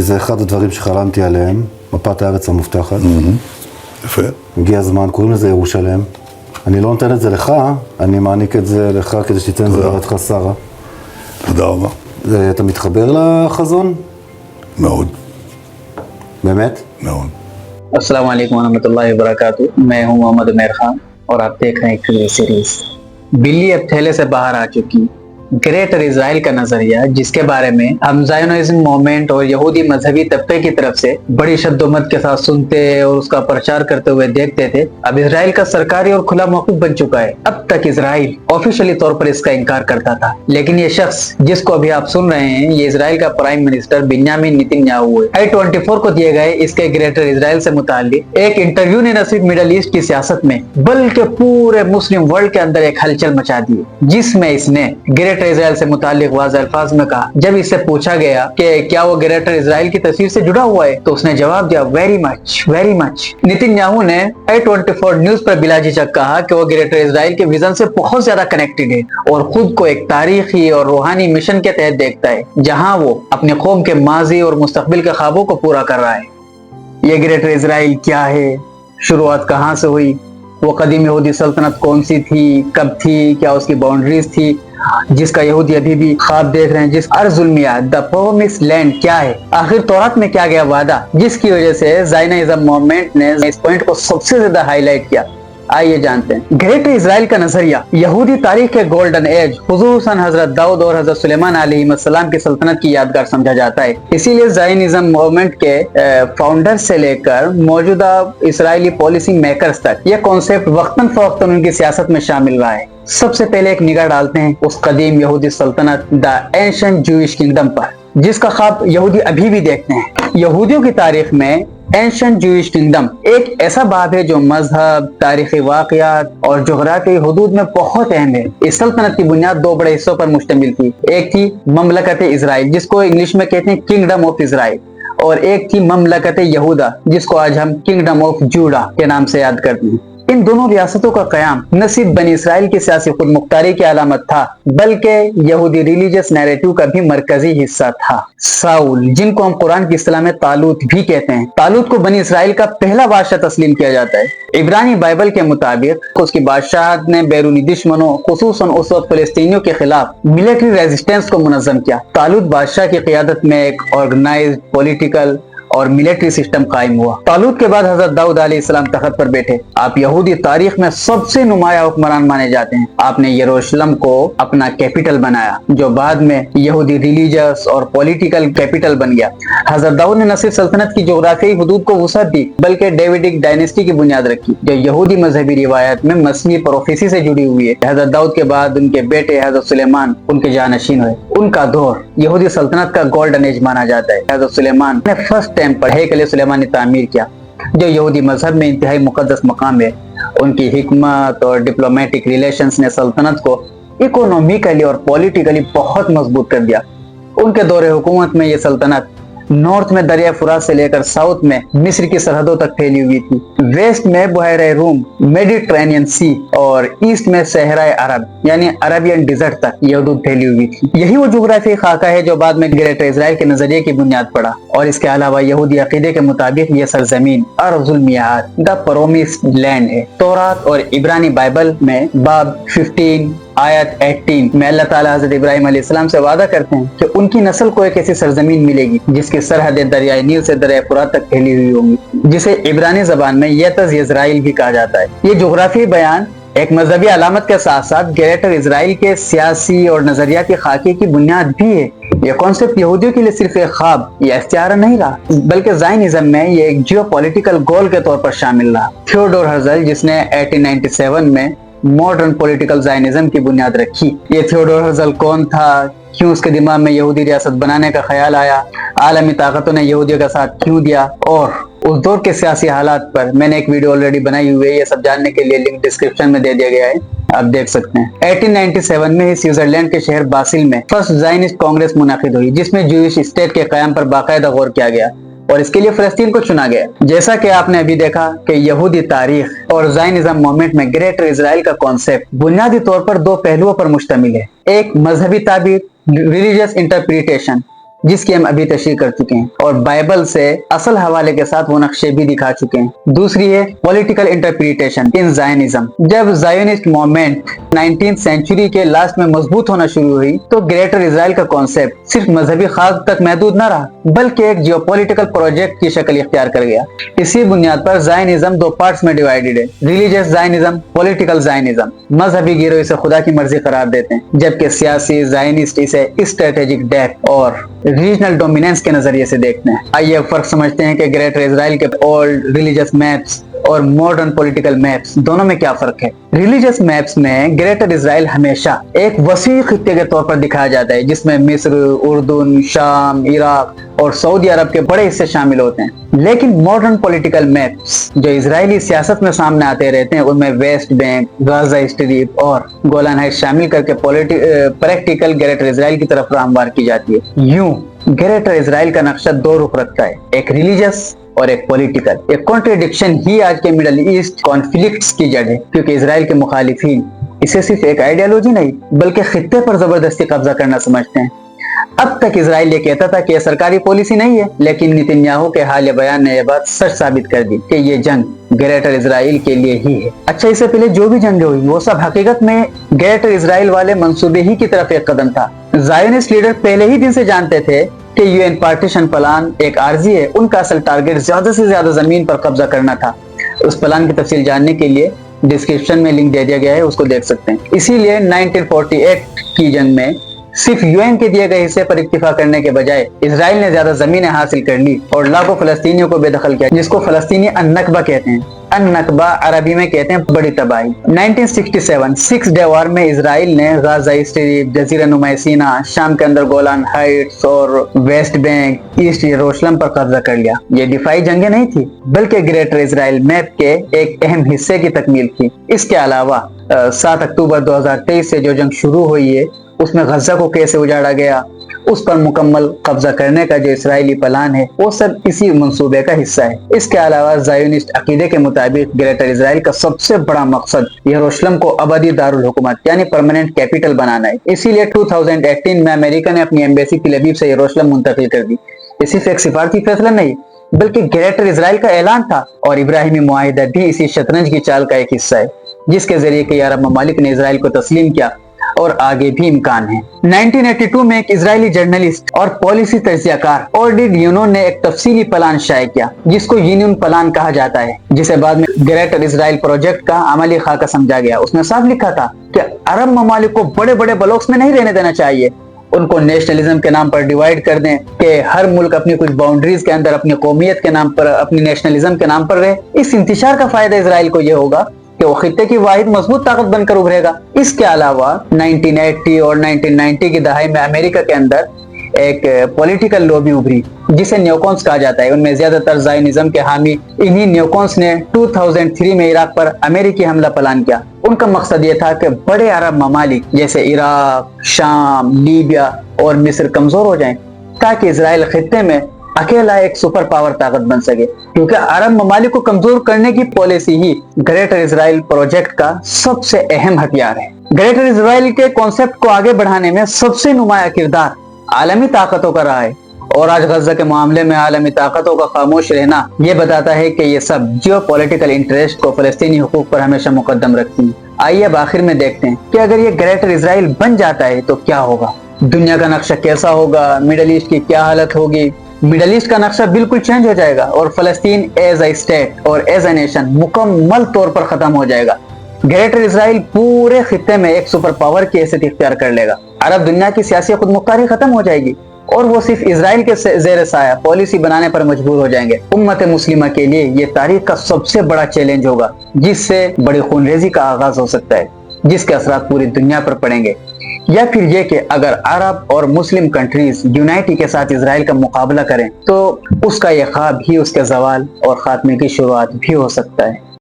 זה אחד הדברים שחלמתי עליהם, מפת הארץ המובטחת. יפה. הגיע הזמן, קוראים לזה ירושלם. אני לא נותן את זה לך, אני מעניק את זה לך כדי שתיתן את זה ברתך שרה. תודה רבה. אתה מתחבר לחזון? מאוד. באמת? מאוד. अस्सलाम वालेकुम वरहमतुल्लाहि वबरकातुहू। मैं हूं मोहम्मद उमर खान और आप देख रहे हैं एक टीवी सीरीज। बिल्ली अब थैले से बाहर आ चुकी। ग्रेटर इजराइल का नजरिया, जिसके बारे में हम ज़ायोनिज़्म मूवमेंट और यहूदी मजहबी तबके की तरफ से बड़ी शद्दोमत के साथ सुनते और उसका प्रचार करते हुए देखते थे, अब इजराइल का सरकारी और खुला मौक़िफ़ बन चुका है। अब तक इजराइल ऑफिशियली तौर पर इसका इनकार करता था, लेकिन ये शख्स जिसको अभी आप सुन रहे हैं, ये इजराइल का प्राइम मिनिस्टर बिन्यामिन नेतन्याहू है। i24 को दिए गए इसके ग्रेटर इजराइल से मुताल्लिक एक इंटरव्यू ने न सिर्फ मिडल ईस्ट की सियासत में बल्कि पूरे मुस्लिम वर्ल्ड के अंदर एक हलचल मचा दी, जिसमें इसने ग्रेटर इजराइल से मुताल्लिक वाज़ेह अल्फाज में कहा। जब इससे पूछा गया कि क्या वो ग्रेटर इजराइल की तस्वीर से जुड़ा हुआ है, तो उसने जवाब दिया very much, very much. Netanyahu ने i24 न्यूज पर बिला झिझक कहा कि वो ग्रेटर इजराइल के विजन से बहुत ज्यादा कनेक्टेड है और खुद को एक तारीखी और रूहानी मिशन के तहत देखता है, जहां वो अपने कौम के माजी और मुस्तकबिल के ख्वाबों को पूरा कर रहा है। ये ग्रेटर इजराइल क्या है, शुरुआत कहाँ से हुई, वो कदीम यहूदी सल्तनत कौन सी थी, कब थी, क्या उसकी बाउंड्रीज थी, जिसका यहूदी अभी भी ख्वाब देख रहे हैं, जिस अर्जुल मियाद द प्रोमिस्ड लैंड क्या है, आखिर तौरात में क्या गया वादा, जिसकी वजह से ज़ायोनिज़्म मूवमेंट ने इस पॉइंट को सबसे ज्यादा हाईलाइट किया। आइए जानते हैं। ग्रेटर इजराइल का नजरिया यहूदी तारीख के गोल्डन एज खुसूसन हजरत दाऊद और हजरत सुलेमान अलैहिस्सलाम की सल्तनत की यादगार समझा जाता है। इसीलिए ज़ायोनिज़्म मूवमेंट के फाउंडर से लेकर मौजूदा इसराइली पॉलिसी मेकर्स तक ये कॉन्सेप्ट वक्तन फवक्तन उनकी सियासत में शामिल रहा है। सबसे पहले एक निगाह डालते हैं उस कदीम यहूदी सल्तनत द एंशिएंट जूइश किंगडम पर, जिसका ख्वाब यहूदी अभी भी देखते हैं। यहूदियों की तारीख में एंशिएंट जूइश किंगडम एक ऐसा बाब है जो मजहब, तारीखी वाक़यात और जोग्राफी हुदूद में बहुत अहम है। इस सल्तनत की बुनियाद दो बड़े हिस्सों पर मुश्तमिल थी। एक थी ममलकत इजराइल, जिसको इंग्लिश में कहते हैं किंगडम ऑफ इजराइल, और एक थी ममलकत यहूदा, जिसको आज हम किंगडम ऑफ जूडा के नाम से याद करते हैं। इन दोनों रियासतों का कयाम न सिर्फ बनी इसराइल की सियासी खुद मुख्तारी की अलामत था, बल्कि यहूदी रिलीजियस नैरेटिव का भी मरकजी हिस्सा था। साउल, जिनको हम कुरान की इस्तिलाह में तालूत भी कहते हैं, तालूत को बनी इसराइल का पहला बादशाह तस्लीम किया जाता है। इब्रानी बाइबल के मुताबिक उसकी बादशाहत ने बैरूनी दुश्मनों खुसूसन उस वक्त फिलिस्तीनियों के खिलाफ मिलिट्री रेजिस्टेंस को मुनज़्ज़म किया। तालूत बादशाह की क़ियादत में एक ऑर्गेनाइज्ड पॉलिटिकल और मिलिट्री सिस्टम कायम हुआ। तालूत के बाद हजरत दाऊद अलैहिस्सलाम तख्त पर बैठे। आप यहूदी तारीख में सबसे नुमाया हुक्मरान माने जाते हैं। आपने यरूशलेम को अपना कैपिटल बनाया, जो बाद में यहूदी रिलीजियस और पॉलिटिकल कैपिटल बन गया। हजरत दाऊद ने न सिर्फ सल्तनत की जोग्राफियाई हुदूद को वसअत दी, बल्कि डेविडिक डायनेस्टी की बुनियाद रखी, जो यहूदी मजहबी रिवायत में मसीही प्रोफेसी से जुड़ी हुई है। हजरत दाऊद के बाद उनके बेटे हजरत सुलेमान उनके जानशीन हुए। उनका दौर यहूदी सल्तनत का गोल्डन एज माना जाता है। हजरत सुलेमान ने फर्स्ट टाइम पर हैकल सुलेमान ने तामीर किया, जो यहूदी मजहब में इंतहाई मुकद्दस मकाम है। उनकी हिकमत और डिप्लोमेटिक रिलेशंस ने सल्तनत को इकोनॉमिकली और पॉलिटिकली बहुत मजबूत कर दिया। उनके दौरे हुकूमत में ये सल्तनत नॉर्थ में दरिया फुरात से लेकर साउथ में मिस्र की सरहदों तक फैली हुई थी, वेस्ट में बहरे रूम, मेडिटरेनियन सी और ईस्ट में सहराए अरब यानी अरबियन डिजर्ट तक ये हदूद फैली हुई थी। यही वो जोग्राफी खाका है जो बाद में ग्रेटर इजराइल के नजरिए की बुनियाद पड़ा। और इसके अलावा यहूदी अकीदे के मुताबिक ये सरजमीन अर्जुल मियाद द प्रोमिस्ड लैंड है। तौरात और इब्रानी बाइबल में बाब 15 आयत 18 में अल्लाह ताला हज़रत इब्राहिम अलैहिस्सलाम से वादा करते हैं कि उनकी नस्ल को एक ऐसी सरजमीन मिलेगी जिसकी सरहदें दरियाए नील से दरिया फुरात तक फैली हुई होंगी, जिसे इब्रानी जबान में यतज़ इजराइल भी कहा जाता है। ये जोग्राफी बयान एक मजहबी अलामत के साथ साथ ग्रेटर इजराइल के सियासी और नजरियाती खाके की बुनियाद भी है। यह कॉन्सेप्ट यहूदियों के लिए सिर्फ एक ख्वाब या इख्तियार नहीं रहा, बल्कि ज़ायोनिज़्म में ये एक जियोपॉलिटिकल गोल के तौर पर शामिल रहा। थियोडोर हर्ज़ल, जिसने 1897 में मॉडर्न पॉलिटिकल ज़ायोनिज़्म की बुनियाद रखी। ये थियोडोर हर्ज़ल कौन था, क्यों उसके दिमाग में यहूदी रियासत बनाने का ख्याल आया, आलमी ताकतों ने यहूदियों का साथ क्यों दिया, और उस दौर के सियासी हालात पर मैंने एक वीडियो ऑलरेडी बनाई हुई है। ये सब जानने के लिए लिंक डिस्क्रिप्शन में दे दिया गया है, आप देख सकते हैं। 1897 में स्विट्जरलैंड के शहर बासिल में फर्स्ट ज़ायनिस्ट कांग्रेस मुनाकिद हुई, जिसमें जूइश स्टेट के क़याम पर बाकायदा गौर किया गया और इसके लिए फलस्तीन को चुना गया। जैसा कि आपने अभी देखा कि यहूदी तारीख और ज़ायोनिज़्म मूवमेंट में ग्रेटर इजराइल का कॉन्सेप्ट बुनियादी तौर पर दो पहलुओं पर मुश्तमिल है। एक मजहबी ताबीर, रिलीजियस इंटरप्रिटेशन, جس کی ہم ابھی تشریح کر چکے ہیں، اور بائبل سے اصل حوالے کے ساتھ وہ نقشے بھی دکھا چکے ہیں۔ دوسری ہے پولیٹیکل انٹرپریٹیشن ان زائنزم۔ جب زائونسٹ موومنٹ 19 سینچری کے لاسٹ میں مضبوط ہونا شروع ہوئی تو گریٹر اسرائیل کا کانسیپٹ صرف مذہبی خاص تک محدود نہ رہا بلکہ ایک جیو پولیٹیکل پروجیکٹ کی شکل اختیار کر گیا۔ اسی بنیاد پر زائنزم دو پارٹس میں ڈیوائیڈڈ ہے، ریلیجیس زائنزم، پولیٹیکل زائنزم۔ مذہبی گروہ اسے خدا کی مرضی قرار دیتے ہیں جبکہ سیاسی زائنسٹ اسے اسٹریٹجک ڈیپتھ اور ریجنل ڈومیننس کے نظریے سے دیکھتے ہیں۔ آئیے اب فرق سمجھتے ہیں کہ گریٹر اسرائیل کے اولڈ ریلیجیس میپس اور ماڈرن پولیٹیکل میپس دونوں میں کیا فرق ہے۔ ریلیجیس میپس میں گریٹر اسرائیل ہمیشہ ایک وسیع خطے کے طور پر دکھایا جاتا ہے جس میں مصر، اردن، شام، عراق اور سعودی عرب کے بڑے حصے شامل ہوتے ہیں، لیکن ماڈرن پولیٹیکل میپس جو اسرائیلی سیاست میں سامنے آتے رہتے ہیں ان میں ویسٹ بینک، غزہ اسٹریپ اور گولان ہائٹس شامل کر کے پریکٹیکل گریٹر اسرائیل کی طرف راہنمار کی جاتی ہے۔ یوں گریٹر اسرائیل کا نقشہ دو رخ رکھتا ہے، ایک ریلیجیس اور ایک پولیٹیکل۔ ایک کنٹریڈکشن ہی آج کے مڈل ایسٹ کانفلکٹس کی جڑ ہے، کیونکہ اسرائیل کے مخالفین اسے صرف ایک آئیڈیالوجی نہیں بلکہ خطے پر زبردستی قبضہ کرنا سمجھتے ہیں۔ اب تک اسرائیل یہ کہتا تھا کہ یہ سرکاری پالیسی نہیں ہے، لیکن نتن یاہو کے حالیہ بیان نے یہ بات سچ ثابت کر دی کہ یہ جنگ گریٹر اسرائیل کے لیے ہی ہے۔ اچھا، اس سے پہلے جو بھی جنگ ہوئی وہ سب حقیقت میں گریٹر اسرائیل والے منصوبے ہی کی طرف ایک قدم تھا۔ زائونسٹ لیڈر پہلے ہی دن سے جانتے تھے کہ UN پارٹیشن پلان ایک عارضی ہے، ان کا اصل ٹارگٹ زیادہ سے زیادہ زمین پر قبضہ کرنا تھا۔ اس پلان کی تفصیل جاننے کے لیے ڈسکرپشن میں لنک دے دیا گیا ہے، اس کو دیکھ سکتے ہیں۔ اسی لیے 1948 کی جنگ میں صرف UN کے دیے گئے حصے پر اکتفا کرنے کے بجائے اسرائیل نے زیادہ زمینیں حاصل کر لی اور لاکھوں فلسطینیوں کو بے دخل کیا، جس کو فلسطینی النکبہ کہتے ہیں۔ النکبہ عربی میں کہتے ہیں بڑی تباہی۔ 1967 سکس ڈے وار میں اسرائیل نے غزہ اسٹریپ، جزیرہ نما سینا، شام کے اندر گولان ہائٹس اور ویسٹ بینک، ایسٹ یروشلم پر قبضہ کر لیا۔ یہ دفاعی جنگیں نہیں تھی بلکہ گریٹر اسرائیل میپ کے ایک اہم حصے کی تکمیل تھی۔ اس کے علاوہ 7 اکتوبر 2023 سے جو جنگ شروع ہوئی ہے اس میں غزہ کو کیسے اجاڑا گیا، اس پر مکمل قبضہ کرنے کا جو اسرائیلی پلان ہے وہ سب اسی منصوبے کا حصہ ہے۔ اس کے علاوہ زائونسٹ عقیدے کے مطابق گریٹر اسرائیل کا سب سے بڑا مقصد یروشلم کو ابدی دارالحکومت یعنی پرماننٹ کیپٹل بنانا ہے۔ اسی لیے 2018 میں امریکہ نے اپنی ایمبیسی تل ابیب سے یروشلم منتقل کر دی۔ یہ صرف ایک سفارتی فیصلہ نہیں بلکہ گریٹر اسرائیل کا اعلان تھا، اور ابراہیمی معاہدہ بھی اسی شطرنج کی چال کا ایک حصہ ہے جس کے ذریعے کئی عرب ممالک نے اسرائیل کو تسلیم کیا اور آگے بھی امکان ہے۔ 1982 میں ایک اسرائیلی جرنلسٹ اور پالیسی تجزیہ کار اورڈیڈ یونون نے ایک تفصیلی پلان شائع کیا جس کو یونین پلان کہا جاتا ہے، جسے بعد میں گریٹر اسرائیل پروجیکٹ کا عملی خاکہ سمجھا گیا۔ اس میں صاف لکھا تھا کہ عرب ممالک کو بڑے بڑے بلاکس میں نہیں رہنے دینا چاہیے، ان کو نیشنلزم کے نام پر ڈیوائیڈ کر دیں کہ ہر ملک اپنی کچھ باؤنڈریز کے اندر اپنی قومیت کے نام پر، اپنی نیشنلزم کے نام پر رہے۔ اس انتشار کا فائدہ اسرائیل کو یہ ہوگا کہ وہ خطے کی واحد مضبوط طاقت بن کر ابھرے گا۔ اس کے علاوہ 1980 اور 1990 کی دہائی میں امریکہ کے اندر ایک پولیٹیکل لوبی ابھری جسے نیوکونس کہا جاتا ہے۔ ان میں زیادہ تر زائنزم کے حامی، انہی نیوکونس نے 2003 میں عراق پر امریکی حملہ پلان کیا۔ ان کا مقصد یہ تھا کہ بڑے عرب ممالک جیسے عراق، شام، لیبیا اور مصر کمزور ہو جائیں تاکہ اسرائیل خطے میں اکیلا ایک سپر پاور طاقت بن سکے، کیونکہ عرب ممالک کو کمزور کرنے کی پالیسی ہی گریٹر اسرائیل پروجیکٹ کا سب سے اہم ہتھیار ہے۔ گریٹر اسرائیل کے کانسیپٹ کو آگے بڑھانے میں سب سے نمایاں کردار عالمی طاقتوں کا رہا ہے، اور آج غزہ کے معاملے میں عالمی طاقتوں کا خاموش رہنا یہ بتاتا ہے کہ یہ سب جیو پولیٹیکل انٹرسٹ کو فلسطینی حقوق پر ہمیشہ مقدم رکھتی ہیں۔ آئیے اب آخر میں دیکھتے ہیں کہ اگر یہ گریٹر اسرائیل بن جاتا ہے تو کیا ہوگا، دنیا کا نقشہ کیسا ہوگا، مڈل ایسٹ کی کیا حالت ہوگی۔ مڈل ایسٹ کا نقشہ بالکل چینج ہو جائے گا اور فلسطین ایز اے اسٹیٹ اور ایز اے نیشن مکمل طور پر ختم ہو جائے گا۔ گریٹر اسرائیل پورے خطے میں ایک سپر پاور کی حیثیت اختیار کر لے گا۔ عرب دنیا کی سیاسی خود مختاری ختم ہو جائے گی اور وہ صرف اسرائیل کے زیر سایہ پالیسی بنانے پر مجبور ہو جائیں گے۔ امت مسلمہ کے لیے یہ تاریخ کا سب سے بڑا چیلنج ہوگا جس سے بڑی خونریزی کا آغاز ہو سکتا ہے، جس کے اثرات پوری دنیا پر پڑیں گے، یا پھر یہ کہ اگر عرب اور مسلم کنٹریز یونائٹی کے ساتھ اسرائیل کا مقابلہ کریں تو اس کا یہ خواب ہی اس کے زوال اور خاتمے کی شروعات بھی ہو سکتا ہے۔